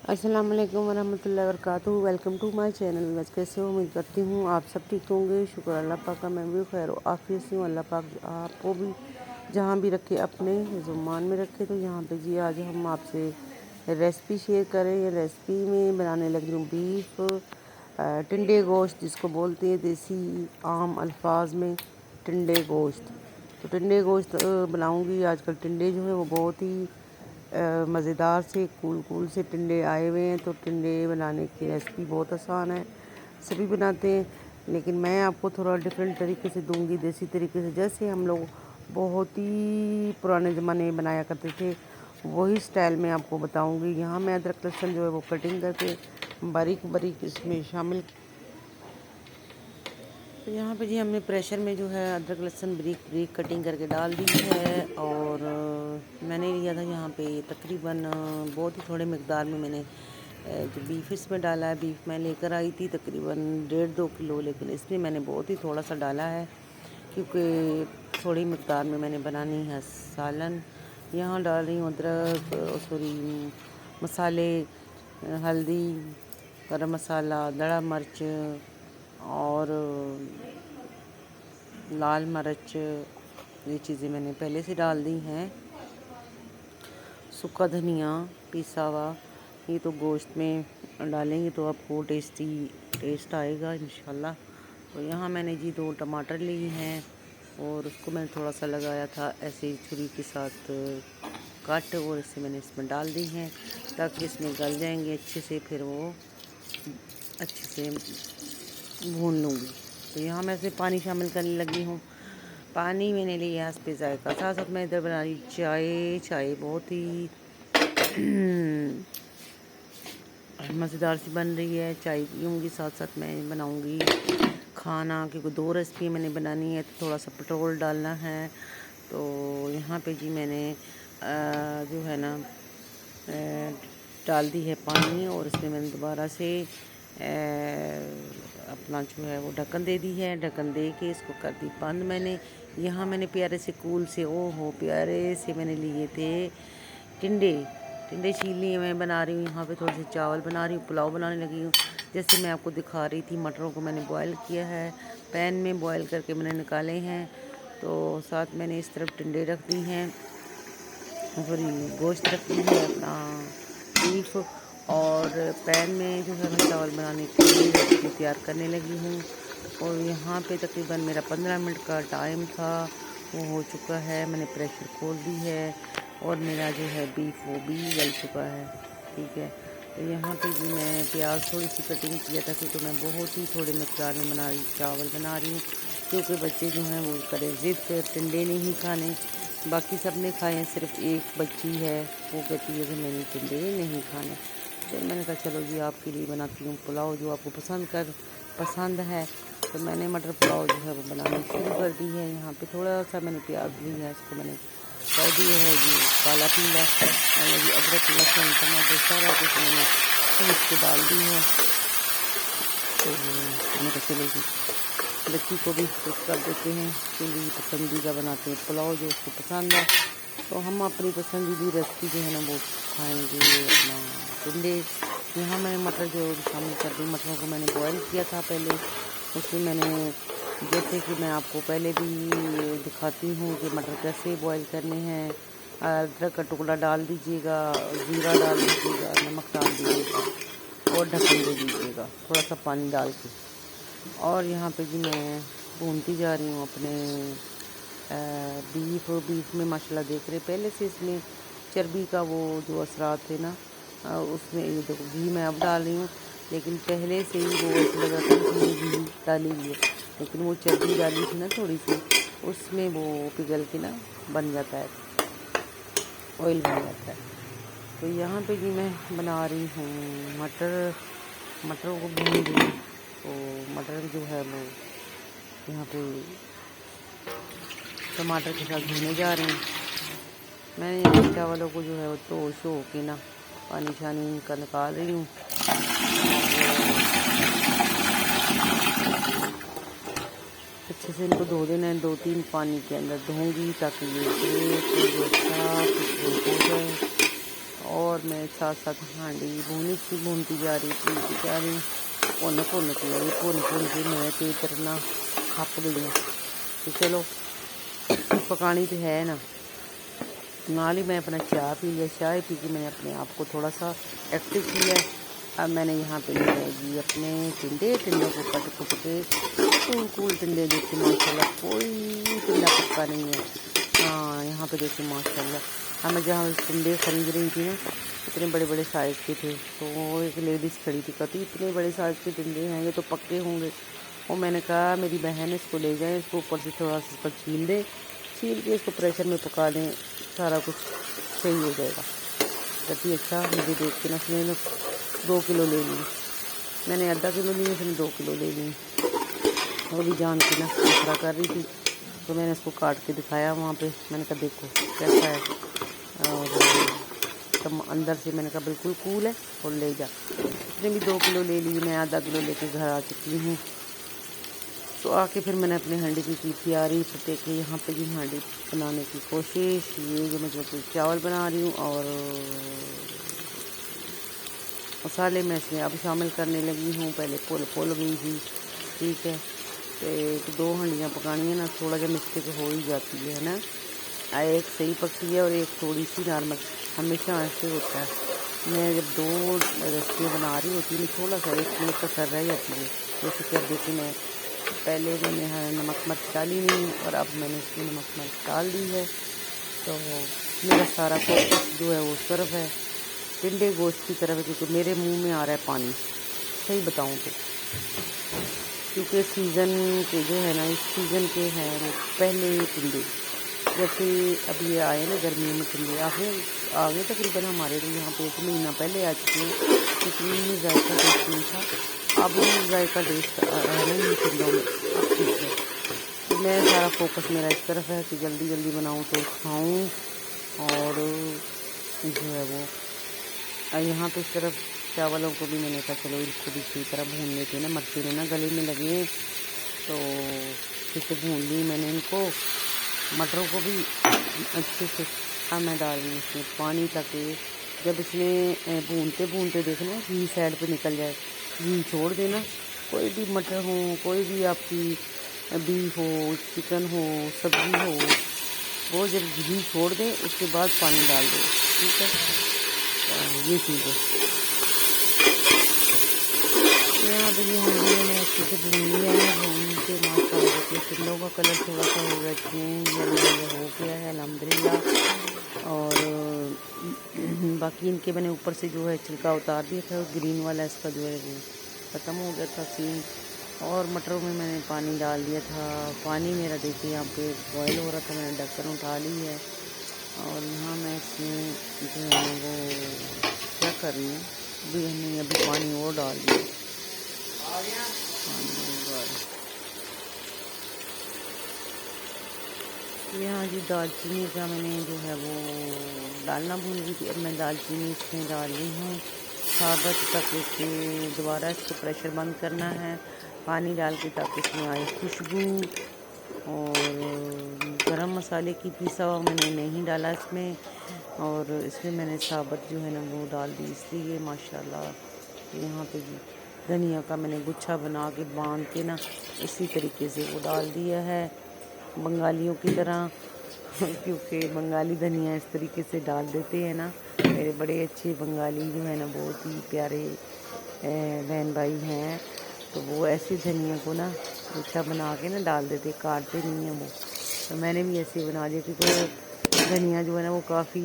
अस्सलाम वालेकुम वरहमतुल्लाहि वबरकातुहू। Welcome to my channel. बस कैसे हो, उम्मीद करती हूँ आप सब ठीक होंगे। शुक्र अल्लाह पाक का, मैं भी खैर आफियत से हूँ। अल्लाह पाक आपको भी जहाँ भी रखे अपने जुम्मान में रखे। तो यहाँ पे जी आज हम आपसे रेसिपी शेयर करें। ये रेसिपी में बनाने लगी हूँ बीफ टिंडे गोश्त, जिसको बोलते हैं देसी आम अल्फाज में टिंडे गोश्त। तो टिंडे गोश्त बनाऊँगी। आजकल टिंडे जो है वो बहुत ही मज़ेदार से कूल से टिंडे आए हुए हैं। तो टिंडे बनाने की रेसिपी बहुत आसान है, सभी बनाते हैं, लेकिन मैं आपको थोड़ा डिफरेंट तरीके से दूंगी, देसी तरीके से, जैसे हम लोग बहुत ही पुराने ज़माने में बनाया करते थे, वही स्टाइल में आपको बताऊंगी। यहाँ मैं अदरक लहसुन जो है वो कटिंग करके बारीक बारीक इसमें शामिल। तो यहाँ पे जी हमने प्रेशर में जो है अदरक लहसुन बारीक बारीक कटिंग करके डाल दी है। और मैंने लिया था यहाँ पे तकरीबन बहुत ही थोड़े मकदार में मैंने जो बीफ इसमें डाला है। बीफ मैं लेकर आई थी तकरीबन 1.5-2 किलो, लेकिन इसमें मैंने बहुत ही थोड़ा सा डाला है क्योंकि थोड़ी मकदार में मैंने बनानी है सालन। यहाँ डाल रही हूँ अदरक, सॉरी मसाले, हल्दी, गरम मसाला, दड़ा मिर्च और लाल मिर्च, ये चीज़ें मैंने पहले से डाल दी हैं। सूखा धनिया पिसा हुआ, ये तो गोश्त में डालेंगे तो आपको टेस्ट आएगा इंशाल्लाह। तो यहाँ मैंने जी 2 टमाटर लिए हैं और उसको मैंने थोड़ा सा लगाया था ऐसे ही छुरी के साथ काट, और इसे मैंने इसमें डाल दी हैं ताकि इसमें गल जाएंगे अच्छे से, फिर वो अच्छे से भून लूँगी। तो यहाँ मैं इसमें पानी शामिल करने लगी हूँ। पानी मैंने लिया इस पे जायका, साथ साथ मैं इधर बना रही चाय बहुत ही मज़ेदार सी बन रही है। चाय पीऊँगी, साथ साथ मैं बनाऊँगी खाना, क्योंकि 2 रेसिपी मैंने बनानी है तो थोड़ा सा पेट्रोल डालना है। तो यहाँ पे जी मैंने जो है ना डाल दी है पानी, और इसमें मैंने दोबारा से अपना जो है वो ढक्कन दे दी है। ढक्कन दे के इसको कर दी बंद मैंने। यहाँ मैंने प्यारे से प्यारे से मैंने लिए थे टिंडे छील लिए। मैं बना रही हूँ यहाँ पे थोड़े से चावल बना रही हूँ, पुलाव बनाने लगी हूँ। जैसे मैं आपको दिखा रही थी, मटरों को मैंने बॉयल किया है, पैन में बॉयल करके मैंने निकाले हैं। तो साथ मैंने इस तरफ टिंडे रख दी हैं, फिर गोश्त रख दी है अपना बीफ, और पैन में जो है मैं चावल बनाने के लिए रेसिपी तैयार करने लगी हूँ। और यहाँ पे तकरीबन मेरा 15 मिनट का टाइम था, वो हो चुका है। मैंने प्रेशर खोल दी है और मेरा जो है बीफ वो भी गल चुका है, ठीक है। तो यहाँ पे जी मैं प्याज थोड़ी सी कटिंग किया था, क्योंकि मैं बहुत ही थोड़े मकदार में चावल बना रही हूँ, क्योंकि बच्चे जो हैं वो करे ज़िद टिंडे नहीं खाने। बाकी सब ने खाए हैं, सिर्फ एक बच्ची है वो कहती है कि मैंने टिंडे नहीं खाने। तो मैंने कहा चलो जी आपके लिए बनाती हूँ पुलाव, जो आपको पसंद है। तो मैंने मटर पुलाव जो है वो बनानी शुरू कर दी है। यहाँ पे थोड़ा सा मैंने प्याज ली है, इसको मैंने कर दिया है जी काला पीला, मैंने जी अदरक लहसुन टमाटर सारा कुछ मैंने पीस के डाल दी है। तो मैंने कहा चलो जी बच्ची को भी कुछ कर देते हैं, उसके लिए पसंदीदा बनाते हैं पुलाव जो उसको पसंद है। तो हम अपनी पसंदीदा रेसिपी जो है ना वो खाएँगे अपना टिंडे। यहाँ मैंने मटर जो शामिल कर दी, मटरों को मैंने बॉयल किया था पहले। उसमें मैंने, जैसे कि मैं आपको पहले भी दिखाती हूँ कि मटर कैसे बॉयल करने हैं, अदरक का टुकड़ा डाल दीजिएगा, जीरा डाल दीजिएगा, नमक डाल दीजिएगा और ढक्कन दे दीजिएगा थोड़ा सा पानी डाल के। और यहाँ पे जी मैं भूनती जा रही हूँ अपने बीफ में माशाल्लाह देख रहे पहले से इसमें चर्बी का वो जो असरात थे ना, उसमें ये देखो घी मैं अब डाल रही हूँ, लेकिन पहले से ही वो ऐसा लगा था कि घी डाली हुई है, लेकिन वो चर्बी डाली थी ना थोड़ी सी, उसमें वो पिघल के ना बन जाता है, ऑयल बन जाता है। तो यहाँ पे जी मैं बना रही हूँ मटरों को भून रही हूँ। तो मटर जो है वो यहाँ पे टमाटर के साथ भूने जा रहे हैं। मैंने यहाँ चावलों को जो है वो तो शो के ना पानी शानी का निकाल रही हूँ। अच्छे से इनको धो देना है, 2-3 पानी के अंदर धोऊंगी ताकि ये अच्छा हो जाए। और मैं साथ साथ हांडी भूनती जा रही हूँ। भुन के मैं तो इतना खप गई हूँ। तो चलो पकानी तो है ना। नाल ही मैं अपना चाय पी लिया। चाय पी के मैंने अपने आप को थोड़ा सा एक्टिव किया। अब मैंने यहाँ पे लिया अपने टिंडों को कट कुट के कूल टिंडे देखिए माशाल्लाह, कोई टिंडा पक्का नहीं है। हाँ यहाँ पे देखिए माशाल्लाह। मैं जहाँ टिंडे खरीद रही थी ना, इतने बड़े बड़े साइज़ के थे। तो एक लेडीज़ खड़ी थी, कहती इतने बड़े साइज़ के टिंडे हैं, ये तो पक्के होंगे। और मैंने कहा मेरी बहन इसको ले जाए, इसको ऊपर से थोड़ा सा इसको छील के इसको प्रेशर में पका दें, सारा कुछ सही हो जाएगा। कहती अच्छा। मुझे देख के ना उसने 2 किलो ले ली। मैंने आधा किलो ली, उसने 2 किलो ले ली। वो भी जान के ना दूसरा कर रही थी। तो मैंने उसको काट के दिखाया वहाँ पे। मैंने कहा देखो कैसा है। और तब अंदर से मैंने कहा बिल्कुल कूल है और ले जा। उसने भी 2 किलो ले ली। मैं आधा किलो लेके घर आ चुकी हूँ। तो आके फिर मैंने अपने हांडी की तैयारी पते के यहाँ पे भी हांडी बनाने की कोशिश। ये जो मैं चावल बना रही हूँ और मसाले मैं इसमें अब शामिल करने लगी हूँ। पहले पुल गई थी, ठीक है। तो 1-2 हांडियाँ पकानी है ना, थोड़ा जब मिस्टेक हो ही जाती है ना। एक सही पकती है और एक थोड़ी सी नॉर्मल, हमेशा ऐसे होता है। मैं जब 2 रेसिपियाँ बना रही होती हूँ, थोड़ा सा एक में कसर रह जाती है। जैसे कि अब देखिए मैं पहले मैंने नमक मिर्च डाली नहीं और अब मैंने इसमें नमक मिर्च डाल दी है। तो मेरा सारा फोकस जो है वो उस तरफ है, टिंडे गोश्त की तरफ है, क्योंकि मेरे मुंह में आ रहा है पानी, सही बताऊँ तो। क्योंकि सीज़न के जो है ना, इस सीज़न के हैं वो पहले टिंडे, जैसे अब ये आए ना गर्मियों में टिंडे आगे तकरीबन हमारे तो यहाँ पे 1 महीना पहले आ चुके हैं। इतनी जायका टेस्ट नहीं था, अब भी जायका टेस्ट आ रहा है इन टिंडों में, अब ठीक है। तो मैं सारा फोकस मेरा इस तरफ है कि जल्दी जल्दी बनाऊँ तो खाऊँ। और जो है वो यहाँ पे इस तरफ चावलों को भी मैंने कहा चलो इनको भी इसी तरह भून लेते ना, मर्ची में ना गले में लगे। तो फिर से भून ली मैंने इनको, मटरों को भी अच्छे से। अब मैं डाल रही हूँ इसमें पानी, ताकि जब इसमें भूनते भूनते देखना घी साइड पे निकल जाए, घी छोड़ देना। कोई भी मटर हो, कोई भी आपकी बीफ हो, चिकन हो, सब्ज़ी हो, वो जब घी छोड़ दें उसके बाद पानी डाल दो, ठीक है। ये चीज़ है। यहाँ पे ये हांडी मैंने अच्छे से भून लिया है। भून के माशाल्लाह देखिए टिंडों का कलर थोड़ा सा हो गया चेंज, येलो हो गया है अल्हम्दुलिल्लाह। और बाकी इनके मैंने ऊपर से जो है छिलका उतार दिया था, ग्रीन वाला इसका जो है वो ख़त्म हो गया था सीन। और मटरों में मैंने पानी डाल दिया था। पानी मेरा देखिए यहाँ पे बॉयल हो रहा था, मैंने ढक्कन उठा ली है। और यहाँ मैं इसमें जो है ना वो क्या कर रही हूँ, अभी पानी और डाल दिया, यहाँ जी दालचीनी का मैंने जो है वो डालना भूल गई थी। अब मैं दालचीनी इसमें डाल रही हूँ साबुत, ताकि इसके दोबारा इसको प्रेशर बंद करना है पानी डाल के, ताकि इसमें आए खुशबू। और गरम मसाले की पिसा हुआ मैंने नहीं डाला इसमें, और इसमें मैंने साबुत जो है ना वो डाल दी, इसलिए माशाल्लाह। यहाँ पे भी धनिया का मैंने गुच्छा बना के बांध के ना इसी तरीके से वो डाल दिया है, बंगालियों की तरह। क्योंकि बंगाली धनिया इस तरीके से डाल देते हैं ना। मेरे बड़े अच्छे बंगाली जो है ना, बहुत ही प्यारे बहन भाई हैं, तो वो ऐसे धनिया को ना गुच्छा बना के ना डाल देते, काटते नहीं हैं वो। तो मैंने भी ऐसे बना दिया, क्योंकि धनिया जो है ना वो काफ़ी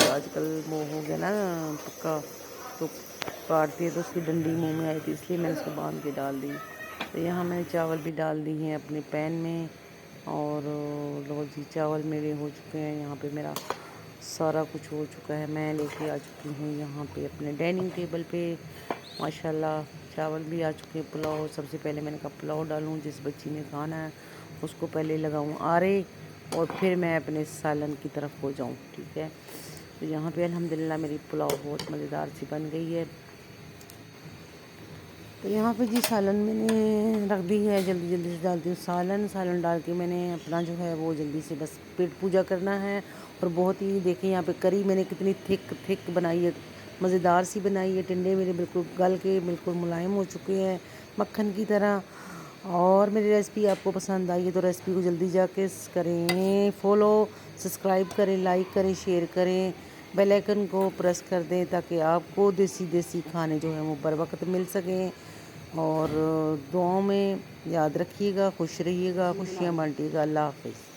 आजकल वो हो गया ना पक्का, तो काटती है तो उसकी डंडी मुंह में आई थी, इसलिए मैंने उसको बांध के डाल दी। तो यहाँ मैंने चावल भी डाल दी हैं अपने पैन में। और लो जी चावल मेरे हो चुके हैं। यहाँ पे मेरा सारा कुछ हो चुका है। मैं लेके आ चुकी हूँ यहाँ पे अपने डाइनिंग टेबल पे माशाल्लाह। चावल भी आ चुके हैं। पुलाव सबसे पहले मैंने कहा पुलाव डालूँ, जिस बच्ची ने खाना है उसको पहले लगाऊँ आरे, और फिर मैं अपने सालन की तरफ हो जाऊँ, ठीक है। तो यहाँ पे अल्हम्दुलिल्लाह मेरी पुलाव बहुत मज़ेदार सी बन गई है। तो यहाँ पे जी सालन मैंने रख दी है, जल्दी जल्दी से डालती हूँ सालन डाल के मैंने अपना जो है वो जल्दी से बस पेट पूजा करना है। और बहुत ही देखिए यहाँ पे करी मैंने कितनी थिक बनाई है, मज़ेदार सी बनाई है। टिंडे मेरे बिल्कुल गल के बिल्कुल मुलायम हो चुके हैं मक्खन की तरह। और मेरी रेसिपी आपको पसंद आई है तो रेसिपी को जल्दी जाके करें फॉलो, सब्सक्राइब करें, लाइक करें, शेयर करें, बेल आइकन को प्रेस कर दें ताकि आपको देसी खाने जो हैं वो बर वक्त मिल सकें। और दुआओं में याद रखिएगा, खुश रहिएगा, खुशियाँ बांटिएगा। अल्लाह हाफ़िज़।